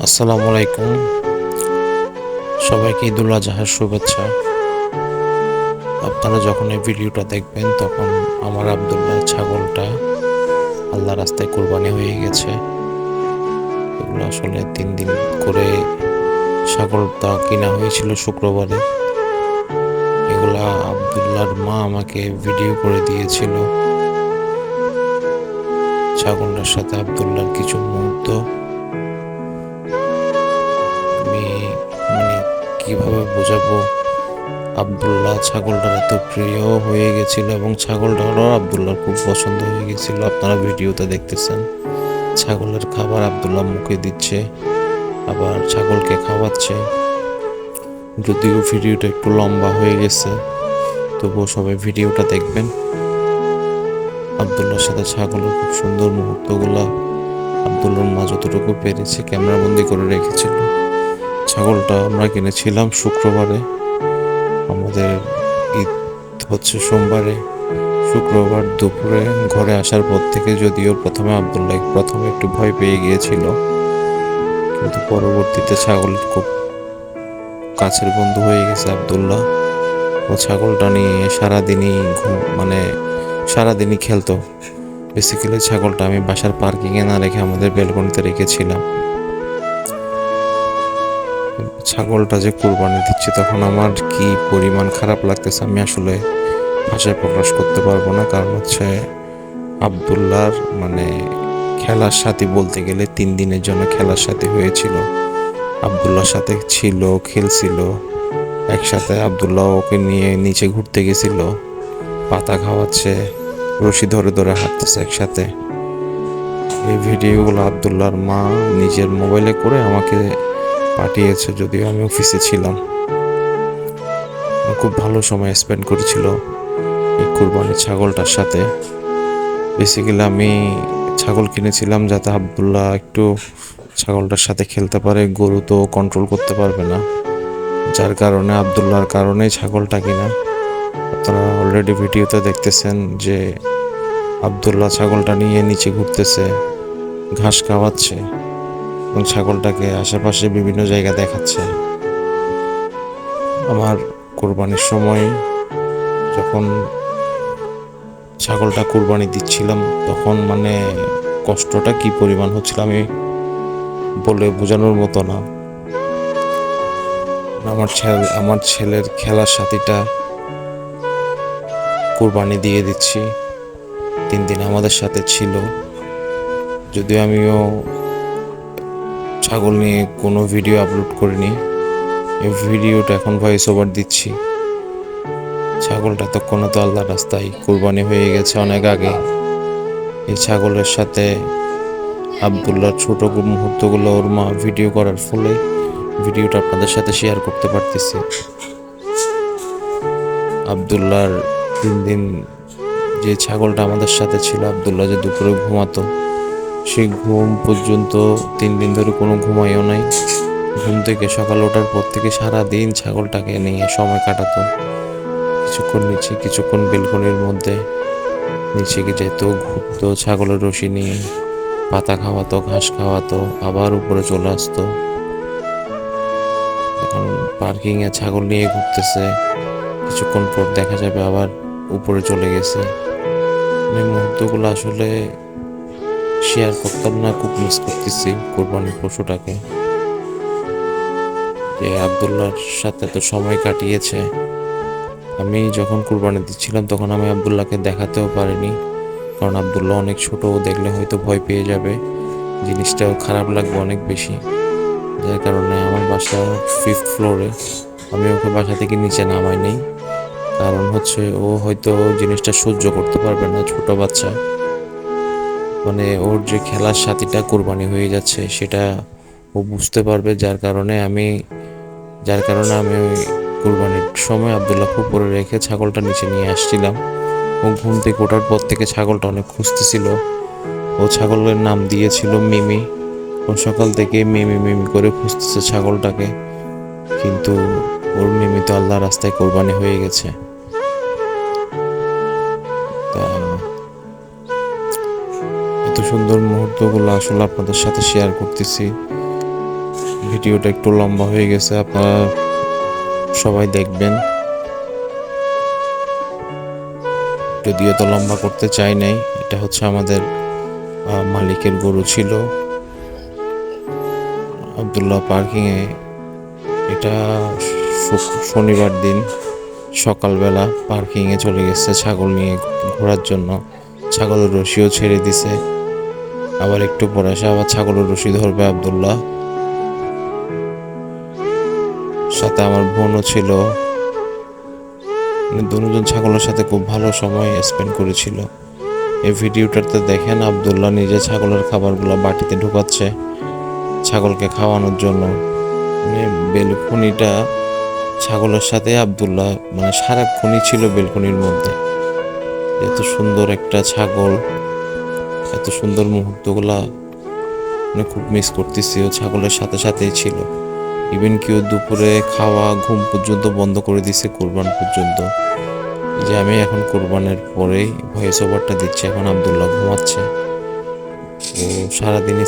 আসসালামু আলাইকুম। সবাইকে ঈদুল আজহার শুভেচ্ছা। আপনারা যখন এই ভিডিওটা দেখবেন তখন আমার আব্দুল্লাহ ছাগলটা আল্লাহ রাস্তায় কোরবানি হয়ে গেছে। এগুলো আসলে 3 দিন করে ছাগলটা কিনা হয়েছিল শুক্রবারে। এগুলা আব্দুল্লাহর মা আমাকে ভিডিও করে দিয়েছিল। ছাগলটার সাথে আব্দুল্লাহর কিছু মুহূর্ত আমি মানে কিভাবে বোঝাবো। আব্দুল্লাহ ছাগলটার এত প্রিয় হয়ে গেছিল এবং ছাগলটারও আব্দুল্লাহর খুব পছন্দ হয়ে গেছিল। আপনারা ভিডিওতে দেখতেছেন ছাগলের খাবার আব্দুল্লাহ মুখে দিচ্ছে, আবার ছাগলকে খাওয়াচ্ছে। যদিও ভিডিওটা একটু লম্বা হয়ে গেছে, তবুও সবাই ভিডিওটা দেখবেন। আব্দুল্লাহর সাথে ছাগলের খুব সুন্দর মুহূর্তগুলা আব্দুল্লাহর মা যতটুকু পেরেছে ক্যামেরাবন্দি করে রেখেছিল। ছাগলটা আমরা কিনেছিলাম শুক্রবারে, আমাদের ঈদ হচ্ছে সোমবারে। শুক্রবার দুপুরে ঘরে আসার পর থেকে যদিও প্রথমে একটু ভয় পেয়ে গিয়েছিল, কিন্তু পরবর্তীতে ছাগল খুব কাছের বন্ধু হয়ে গেছে আব্দুল্লাহ। ও ছাগলটা নিয়ে সারাদিনই খেলতো। বেসিক্যালি ছাগলটা আমি বাসার পার্কিংয়ে না রেখে আমাদের বেলকনিতে রেখেছিলাম। ছাগলটা যে কুরবানি দিচ্ছি তখন আমার কি পরিমাণ খারাপ লাগতেছে আমি আসলে ভাষায় প্রকাশ করতে পারবো না। কারণ হচ্ছে আব্দুল্লাহর খেলার সাথী বলতে গেলে 3 দিনের জন্য খেলার সাথী হয়েছিল। আব্দুল্লাহর সাথে ছিল, খেলছিল একসাথে। আব্দুল্লাহ ওকে নিয়ে নিচে ঘুরতে গেছিল, পাতা খাওয়াচ্ছে, রশি ধরে ধরে হাঁটতেছে একসাথে। এই ভিডিওগুলো আব্দুল্লাহর মা নিজের মোবাইলে করে আমাকে পাঠিয়েছে, যদিও আমি অফিসে ছিলাম। খুব ভালো সময় স্পেন্ড করেছিল এই কুরবানির ছাগলটার সাথে। বেসিক্যালি আমি ছাগল কিনেছিলাম যাতে আব্দুল্লাহ একটু ছাগলটার সাথে খেলতে পারে। গরু তো কন্ট্রোল করতে পারবে না, যার কারণে আব্দুল্লাহর কারণেই ছাগলটা কিনা। আপনারা অলরেডি ভিডিওতে দেখতেছেন যে আব্দুল্লাহ ছাগলটা নিয়ে নিচে ঘুরতেছে, ঘাস খাওয়াচ্ছে এবং ছাগলটাকে আশেপাশে বিভিন্ন জায়গা দেখাচ্ছে। আমার কোরবানির সময় যখন ছাগলটা কোরবানি দিচ্ছিলাম তখন কষ্টটা কি পরিমাণ হচ্ছিল আমি বলে বোঝানোর মতো না। আমার ছেলের খেলার সাথীটা কোরবানি দিয়ে দিচ্ছি, 3 দিন আমাদের সাথে ছিল। যদিও আমিও ছাগল নিয়ে কোনো ভিডিও আপলোড করিনি, এই ভিডিওটা এখন ভয়েস ওভার দিচ্ছি। ছাগলটা তো আল্লাহ রাস্তায় কোরবানি হয়ে গেছে অনেক আগে। এই ছাগলের সাথে আব্দুল্লাহর ছোট মুহূর্তগুলো ওর মা ভিডিও করার ফলে ভিডিওটা আপনাদের সাথে শেয়ার করতে পারতেছি। আব্দুল্লাহর 3 দিন যে ছাগলটা আমাদের সাথে ছিল, আব্দুল্লাহ যে দুপুরে ঘুমাতো, সেই ঘুম পর্যন্ত 3 দিন ধরে কোনো ঘুমাইও নাই। ঘুম থেকে সকালে ওঠার পর থেকে সারাদিন ছাগলটাকে নিয়ে সময় কাটাতো। কিছুক্ষণ নিচে, কিছুক্ষণ বেলকনির মধ্যে, নিচে যেত, ঘুরতো, ছাগলের রশি নিয়ে পাতা খাওয়াতো, ঘাস খাওয়াতো, আবার উপরে চলে আসতো। এখন পার্কিংয়ে ছাগল নিয়ে ঘুরতেছে, কিছুক্ষণ পর দেখা যাবে আবার উপরে চলে গেছে। এই মুহূর্তগুলো আসলে শেয়ার করতাম না, খুব মিস করতেছি কোরবানির পশুটাকে, যে আব্দুল্লাহর সাথে তো সময় কাটিয়েছে। আমি যখন কুরবানি দিচ্ছিলাম তখন আমি আব্দুল্লাহকে দেখাতেও পারিনি, কারণ আব্দুল্লাহ অনেক ছোট, দেখলে হয়তো ভয় পেয়ে যাবে, জিনিসটাও খারাপ লাগবে অনেক বেশি। যার কারণে আমার বাসা 5th ফ্লোরে, আমি ওকে বাসা থেকে নিচে নামাই নেই। কারণ হচ্ছে ও হয়তো জিনিসটা সহ্য করতে পারবে না, ছোট বাচ্চা। ওর যে খেলার সাথীটা কোরবানি হয়ে যাচ্ছে সেটা ও বুঝতে পারবে। যার কারণে আমি ওই কুরবানির সময় আব্দুল্লাহকে উপরে রেখে ছাগলটা নিচে নিয়ে আসছিলাম। ও ঘুম থেকে ওঠার পর থেকে ছাগলটা অনেক খুঁজতেছিল। ও ছাগলের নাম দিয়েছিল মিমি। ও সকাল থেকে মিমি মিমি করে খুঁজতেছে ছাগলটাকে, কিন্তু ওর মিমি তো আল্লাহ রাস্তায় কোরবানি হয়ে গেছে। তা এত সুন্দর মুহূর্তগুলো আসলে আপনাদের সাথে শেয়ার করতেছি। ভিডিওটা একটু লম্বা হয়ে গেছে, আপনারা সবাই দেখবেন। যদিও তো লম্বা করতে চাই নাই, এটা হচ্ছে আমাদের মালিকের গরু ছিল আব্দুল্লাহ পার্কিংয়ে। এটা শনিবার দিন সকালবেলা পার্কিংয়ে চলে গেছে ছাগল নিয়ে ঘোরার জন্য। ছাগলের রশিও ছেড়ে দিছে, আবার একটু পরে এসে আবার ছাগলের রশি ধরবে আব্দুল্লাহ। সাথে আমার বোনও ছিল, দুজন ছাগলের সাথে খুব ভালো সময় স্পেন্ড করেছিল। এই ভিডিওটাতে দেখেন আব্দুল্লাহ নিজে ছাগলের খাবারগুলো বাটিতে ঢুকাচ্ছে ছাগলকে খাওয়ানোর জন্য। বেলকনিটা ছাগলের সাথে আব্দুল্লাহ সারাক্ষণই ছিল বেলকনির মধ্যে। এত সুন্দর একটা ছাগল, এত সুন্দর মুহূর্তগুলা খুব মিস করতেছি। ও ছাগলের সাথে সাথেই ছিল। ইভেন কেউ দুপুরে খাওয়া ঘুম পর্যন্ত বন্ধ করে দিছে কোরবান পর্যন্ত। যে আমি এখন কোরবানের পরেই ভয়েস ওভারটা দিচ্ছি, এখন আব্দুল্লাহ ঘুমাচ্ছে। ও সারাদিনই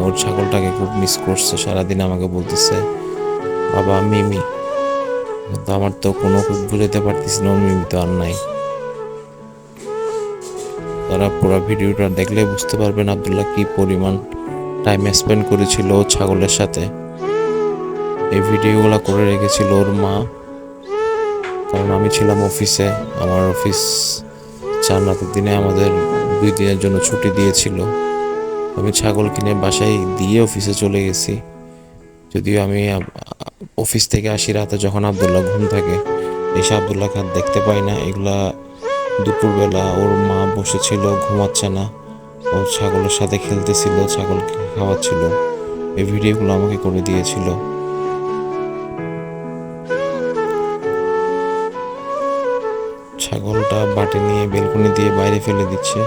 ওর ছাগলটাকে খুব মিস করছে। সারাদিন আমাকে বলতেছে, বাবা মিমি। তো আমার তো কোনো বুঝাতে পারতেছি না, ওর মিমি তো আর নাই। তারা পুরো ভিডিওটা দেখলে বুঝতে পারবেন আব্দুল্লাহ কি পরিমাণ টাইম স্পেন্ড করেছিল ছাগলের সাথে। এই ভিডিওগুলো করে রেখেছিল ওর মা, কারণ আমি ছিলাম অফিসে। আমার অফিস 4 রাতের দিনে আমাদের 2 দিনের জন্য ছুটি দিয়েছিল। আমি ছাগল কিনে বাসায় দিয়ে অফিসে চলে গেছি। যদিও আমি অফিস থেকে আসি রাতে, যখন আব্দুল্লাহ ঘুম থাকে, এসে আব্দুল্লাহকে আর দেখতে পাই না। এগুলা দুপুরবেলা ওর মা বসেছিল, ঘুমাচ্ছে না, ওর ছাগলের সাথে খেলতেছিল, ছাগলকে খাওয়াচ্ছিল। এই ভিডিওগুলো আমাকে করে দিয়েছিল। ছাগলটা বাটি নিয়ে বেলকনি দিয়ে বাইরে ফেলে দিচ্ছে।